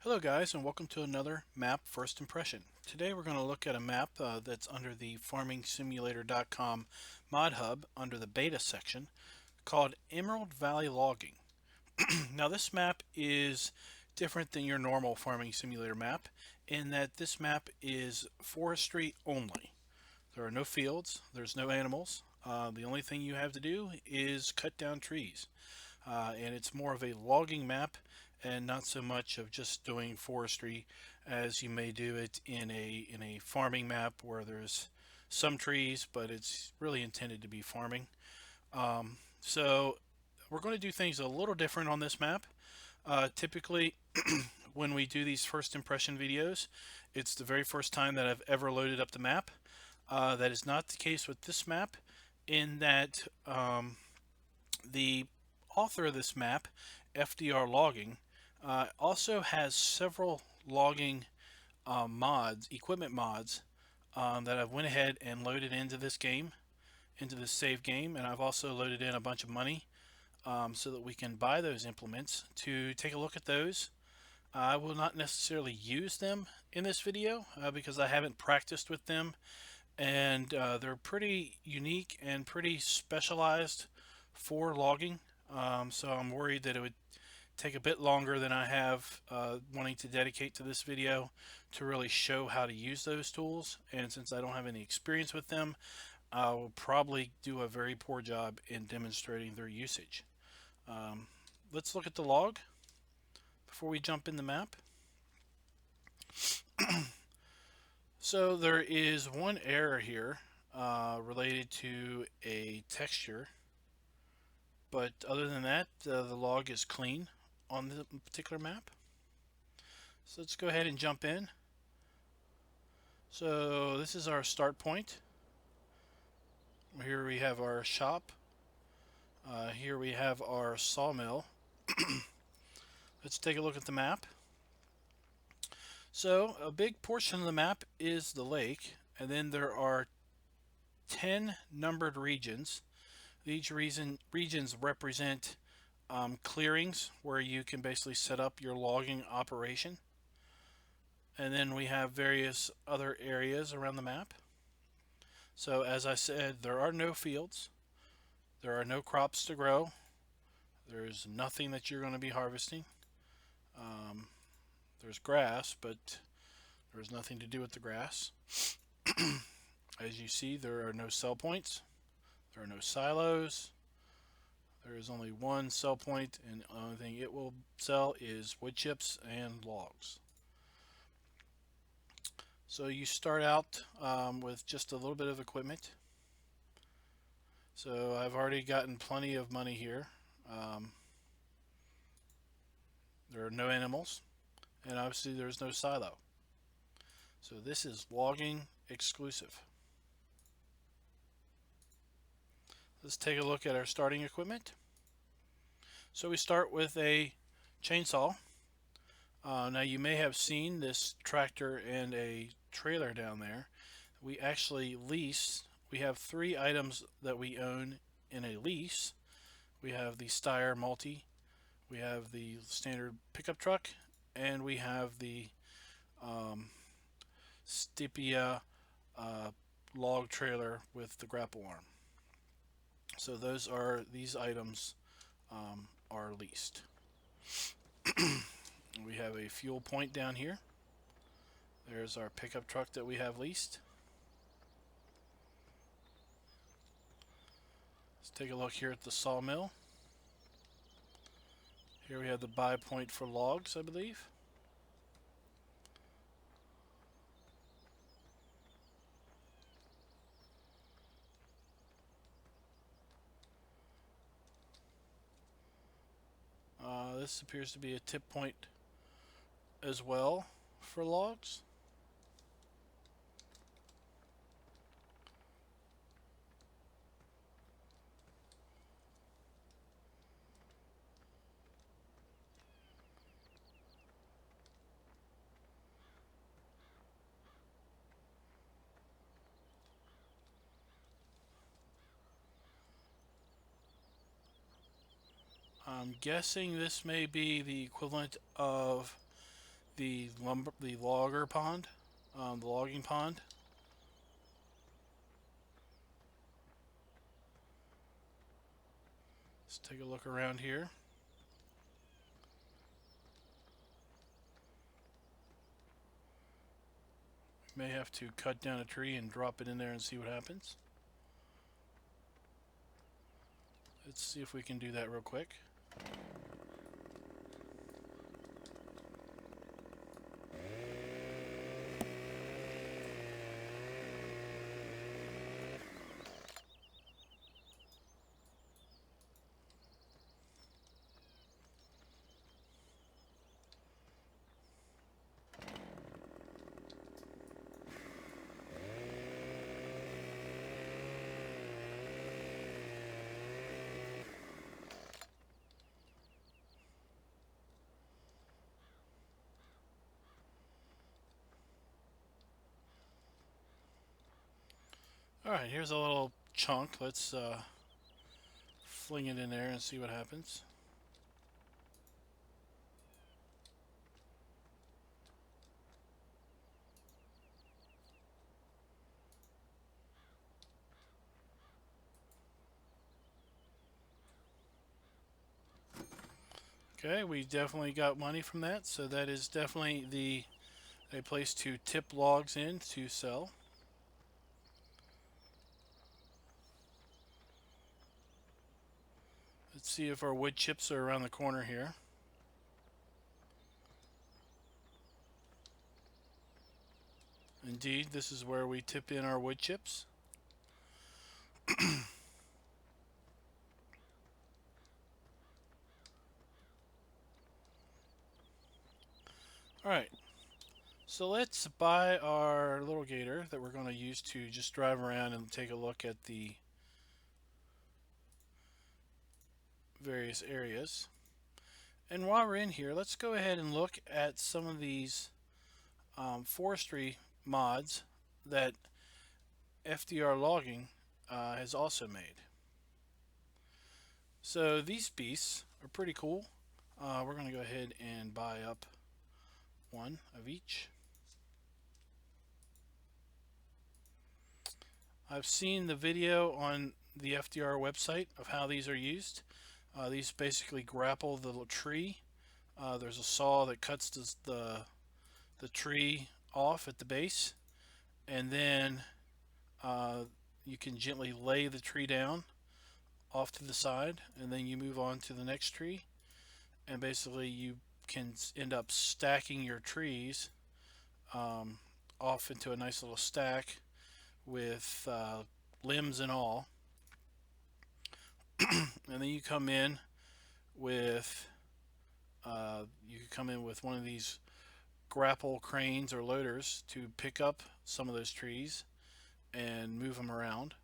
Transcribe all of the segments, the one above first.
Hello guys, and welcome to another map first impression. Today we're going to look at a map that's under the farmingsimulator.com mod hub under the beta section called Emerald Valley Logging. Now this map is different than your normal farming simulator map in that this map is forestry only. There are no fields, there's no animals. The only thing you have to do is cut down trees. And it's more of a logging map and not so much of just doing forestry as you may do it in a farming map where there's some trees, but it's really intended to be farming. So we're going to do things a little different on this map. Typically, when we do these first impression videos, it's the very first time that I've ever loaded up the map. That is not the case with this map, in that the author of this map, FDR Logging, also has several logging mods, equipment mods, that I've went ahead and loaded into this game, into this save game, and I've also loaded in a bunch of money so that we can buy those implements to take a look at those. I will not necessarily use them in this video because I haven't practiced with them, and they're pretty unique and pretty specialized for logging. So I'm worried that it would take a bit longer than I have wanting to dedicate to this video to really show how to use those tools. And since I don't have any experience with them, I will probably do a very poor job in demonstrating their usage. Um, let's look at the log before we jump in the map. So there is one error here related to a texture, but other than that, the log is clean on the particular map. So let's go ahead and jump in. So this is our start point. Here we have our shop. Here we have our sawmill. Let's take a look at the map. So a big portion of the map is the lake, and then there are 10 numbered regions. Each regions represent clearings where you can basically set up your logging operation. And then we have various other areas around the map. So as I said, there are no fields. There are no crops to grow. There's nothing that you're going to be harvesting. Um, there's grass, but there's nothing to do with the grass. As you see, there are no sell points. There are no silos. There is only one sell point, and the only thing it will sell is wood chips and logs. So you start out with just a little bit of equipment. So I've already gotten plenty of money here. There are no animals, and obviously there's no silo. So this is logging exclusive. Let's take a look at our starting equipment. So we start with a chainsaw. Now you may have seen this tractor and a trailer down there. We actually lease. We have 3 items that we own in a lease. We have the Steyr Multi, we have the standard pickup truck, and we have the Stipia log trailer with the grapple arm. So these items are leased. We have a fuel point down here. There's our pickup truck that we have leased. Let's take a look here at the sawmill. Here we have the buy point for logs, I believe. This appears to be a tip point as well for logs. I'm guessing this may be the equivalent of the logger pond, the logging pond. Let's take a look around here. May have to cut down a tree and drop it in there and see what happens. Let's see if we can do that real quick. Alright, here's a little chunk. Let's fling it in there and see what happens. Okay, we definitely got money from that, so that is definitely a place to tip logs in to sell. Let's see if our wood chips are around the corner here. Indeed, this is where we tip in our wood chips. Alright, so let's buy our little gator that we're going to use to just drive around and take a look at the various areas. And while we're in here, let's go ahead and look at some of these forestry mods that FDR logging has also made. So these beasts are pretty cool. We're going to go ahead and buy up one of each. I've seen the video on the FDR website of how these are used. These basically grapple the little tree. There's a saw that cuts the tree off at the base, and then you can gently lay the tree down off to the side, and then you move on to the next tree, and basically you can end up stacking your trees off into a nice little stack with limbs and all. And then you come in with one of these grapple cranes or loaders to pick up some of those trees and move them around.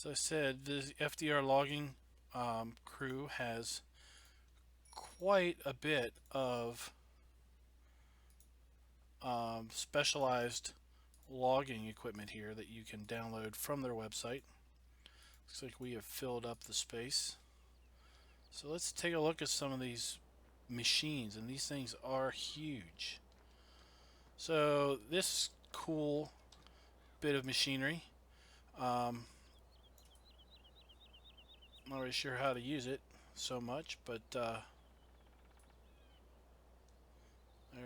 As I said, the FDR logging crew has quite a bit of specialized logging equipment here that you can download from their website. Looks like we have filled up the space. So let's take a look at some of these machines, and these things are huge. So this cool bit of machinery, not really sure how to use it so much, but there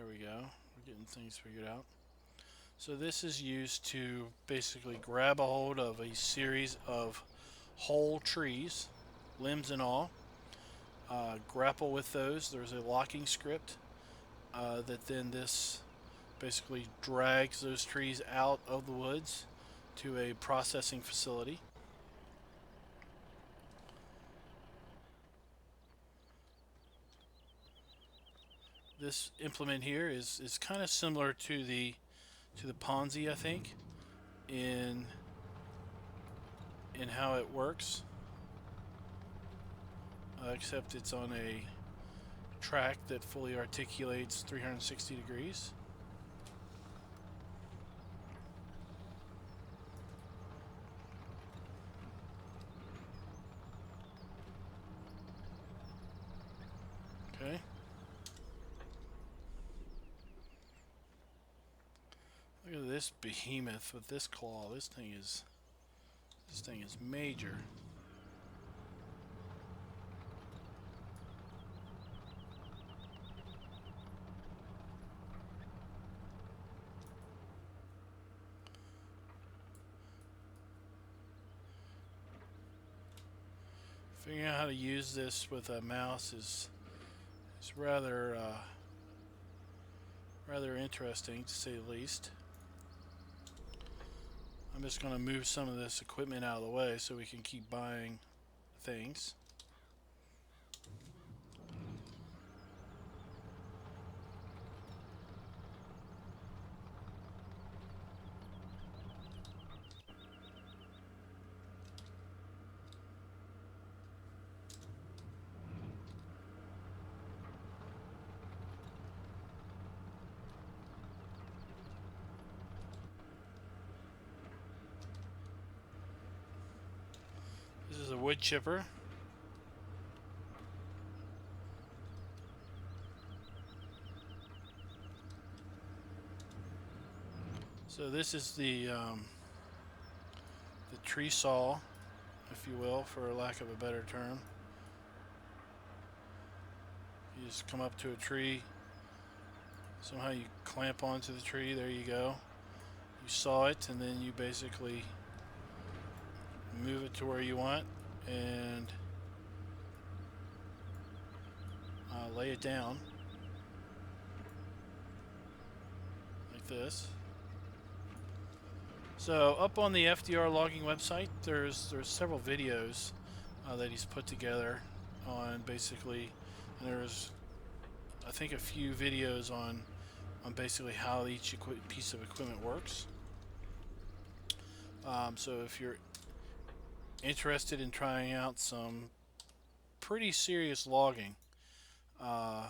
we go. We're getting things figured out. So this is used to basically grab a hold of a series of whole trees, limbs and all, grapple with those. There's a locking script that then this basically drags those trees out of the woods to a processing facility. This implement here is kind of similar to the Ponzi, I think, in how it works. except it's on a track that fully articulates 360 degrees. Okay. Look at this behemoth with this claw. This thing is major. Figuring out how to use this with a mouse is rather interesting, to say the least. I'm just going to move some of this equipment out of the way so we can keep buying things. This is a wood chipper. So this is the tree saw, if you will, for lack of a better term. You just come up to a tree, somehow you clamp onto the tree, there you go. You saw it, and then you basically move it to where you want and lay it down like this. So up on the FDR logging website, there's several videos that he's put together on basically, and there's I think a few videos on basically how each piece of equipment works. So if you're interested in trying out some pretty serious logging, I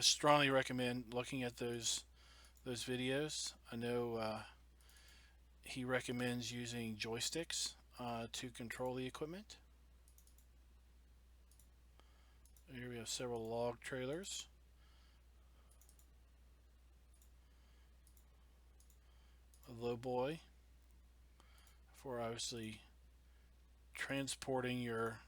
strongly recommend looking at those videos. I know he recommends using joysticks to control the equipment. Here we have several log trailers. A low boy for obviously transporting your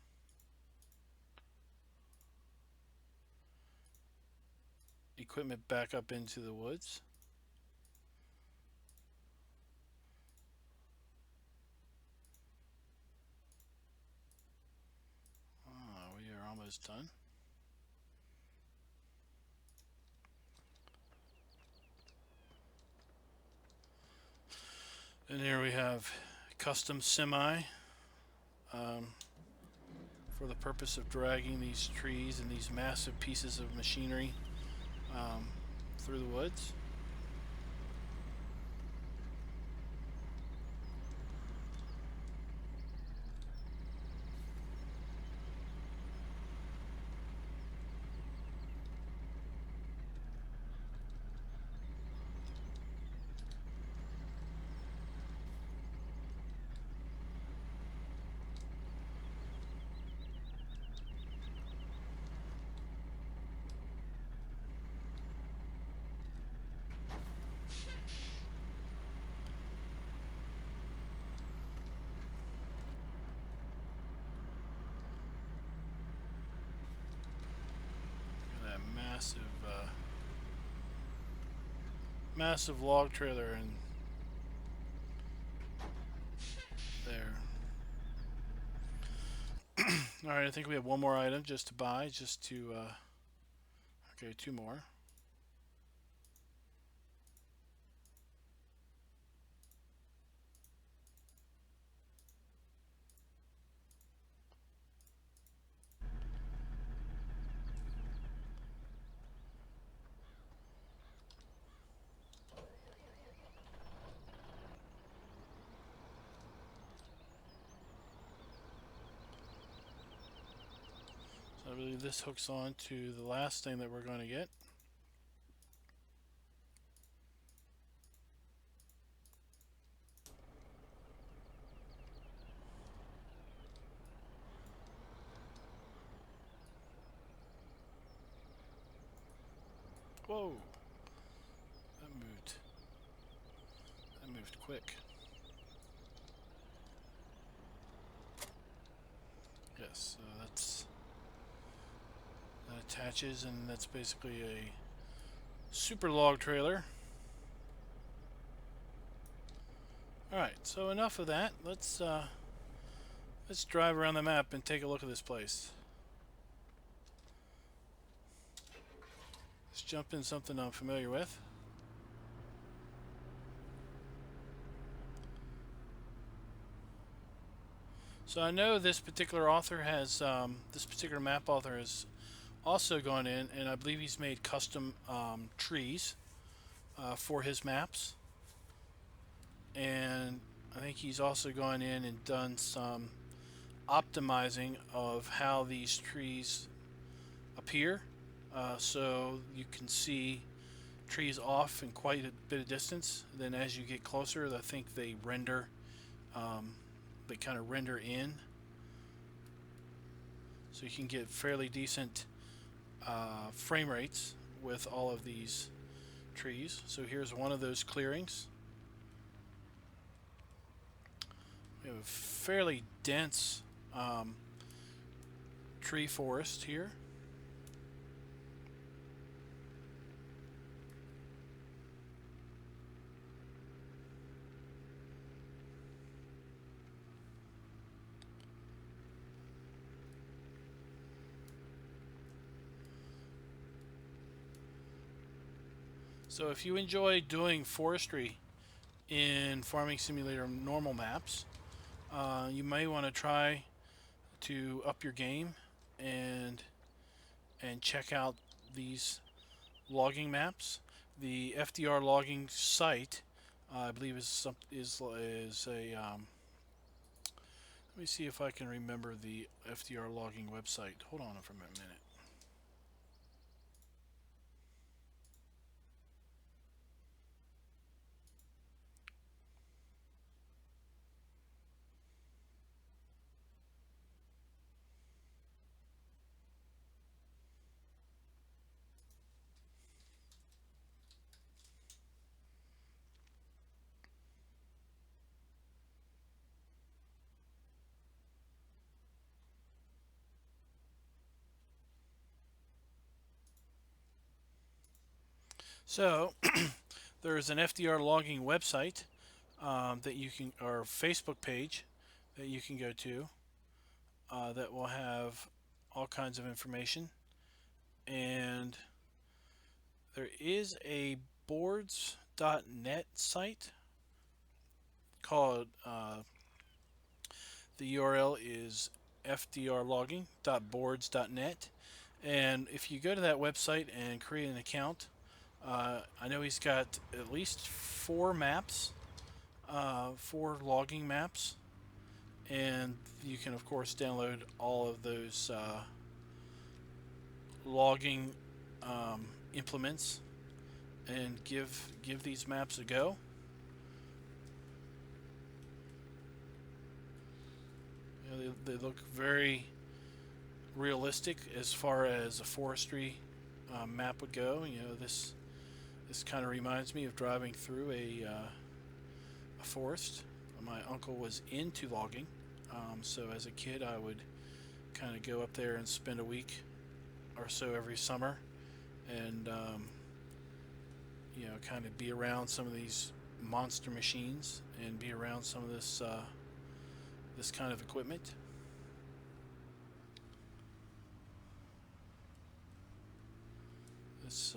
equipment back up into the woods. We are almost done. And here we have custom semi for the purpose of dragging these trees and these massive pieces of machinery through the woods. Massive log trailer and there. Alright, I think we have one more item just to buy, okay, two more. I believe this hooks on to the last thing that we're going to get. Whoa! That moved. That moved quick. Yes, so that attaches, and that's basically a super log trailer. Alright, so enough of that. Let's drive around the map and take a look at this place. Let's jump in something I'm familiar with. So I know this particular author has, this particular map author has also gone in, and I believe he's made custom trees for his maps. And I think he's also gone in and done some optimizing of how these trees appear. So you can see trees off in quite a bit of distance. Then as you get closer, I think they render, they kind of render in. So you can get fairly decent frame rates with all of these trees. So here's one of those clearings. We have a fairly dense tree forest here. So if you enjoy doing forestry in Farming Simulator normal maps, you may want to try to up your game and check out these logging maps. The FDR logging site, I believe, is a. Let me see if I can remember the FDR logging website. Hold on for a minute. So there's an FDR logging website that you can, or Facebook page that you can go to that will have all kinds of information. And there is a boards.net site called, the URL is fdrlogging.boards.net. And if you go to that website and create an account, I know he's got at least 4 maps, 4 logging maps, and you can of course download all of those logging implements and give these maps a go. You know, they look very realistic as far as a forestry map would go. You know, this kind of reminds me of driving through a forest. My uncle was into logging, so as a kid I would kind of go up there and spend a week or so every summer, and you know, kind of be around some of these monster machines and be around some of this this kind of equipment. Let's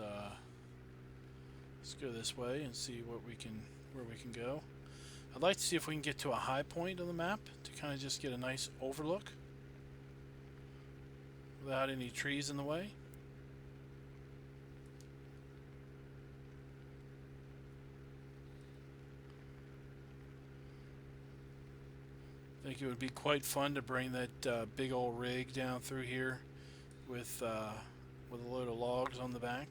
go this way and see where we can go. I'd like to see if we can get to a high point on the map to kind of just get a nice overlook without any trees in the way. I think it would be quite fun to bring that big old rig down through here with a load of logs on the back.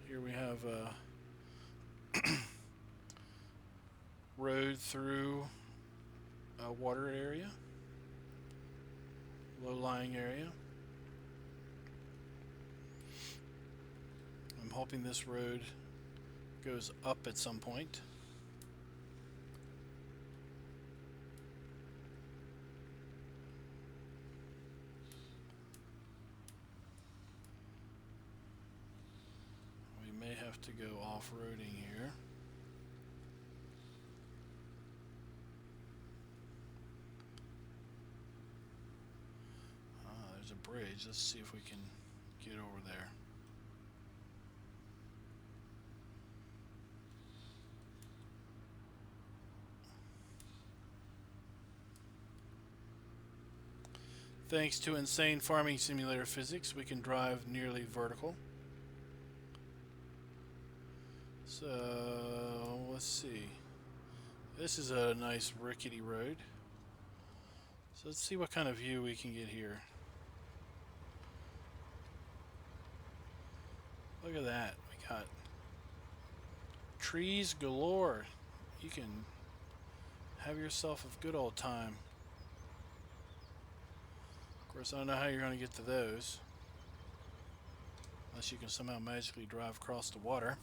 Here we have a road through a water area, low-lying area. I'm hoping this road goes up at some point. We may have to go off-roading here. There's a bridge. Let's see if we can get over there. Thanks to insane farming simulator physics, we can drive nearly vertical. So, let's see. This is a nice rickety road. So let's see what kind of view we can get here. Look at that. We got trees galore. You can have yourself a good old time. Of course, I don't know how you're going to get to those, unless you can somehow magically drive across the water.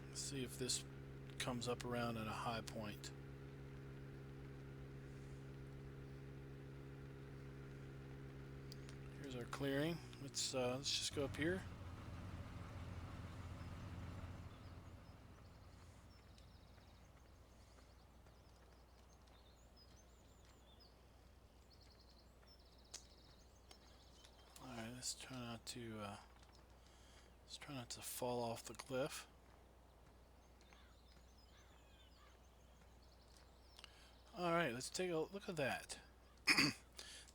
Let's see if this comes up around at a high point. Here's our clearing. Let's just go up here. Let's try not to fall off the cliff. All right, let's take a look at that.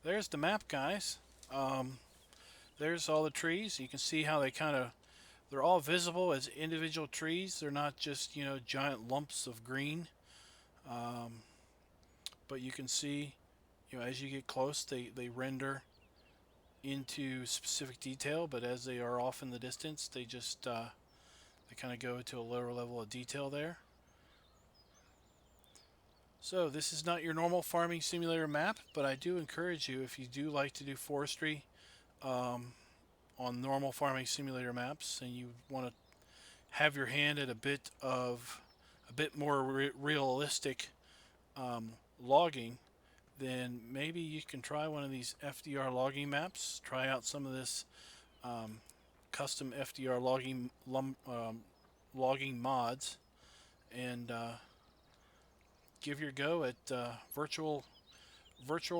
There's the map, guys. There's all the trees. You can see how they're all visible as individual trees. They're not just, giant lumps of green. But you can see, as you get close, they render into specific detail, but as they are off in the distance, they just they kind of go to a lower level of detail there. So this is not your normal farming simulator map, but I do encourage you, if you do like to do forestry on normal farming simulator maps, and you want to have your hand at a bit more realistic logging, then maybe you can try one of these FDR logging maps. Try out some of this custom FDR logging mods, and give your go at virtual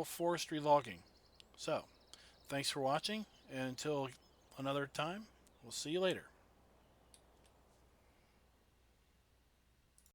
forestry logging. So, thanks for watching, and until another time, we'll see you later.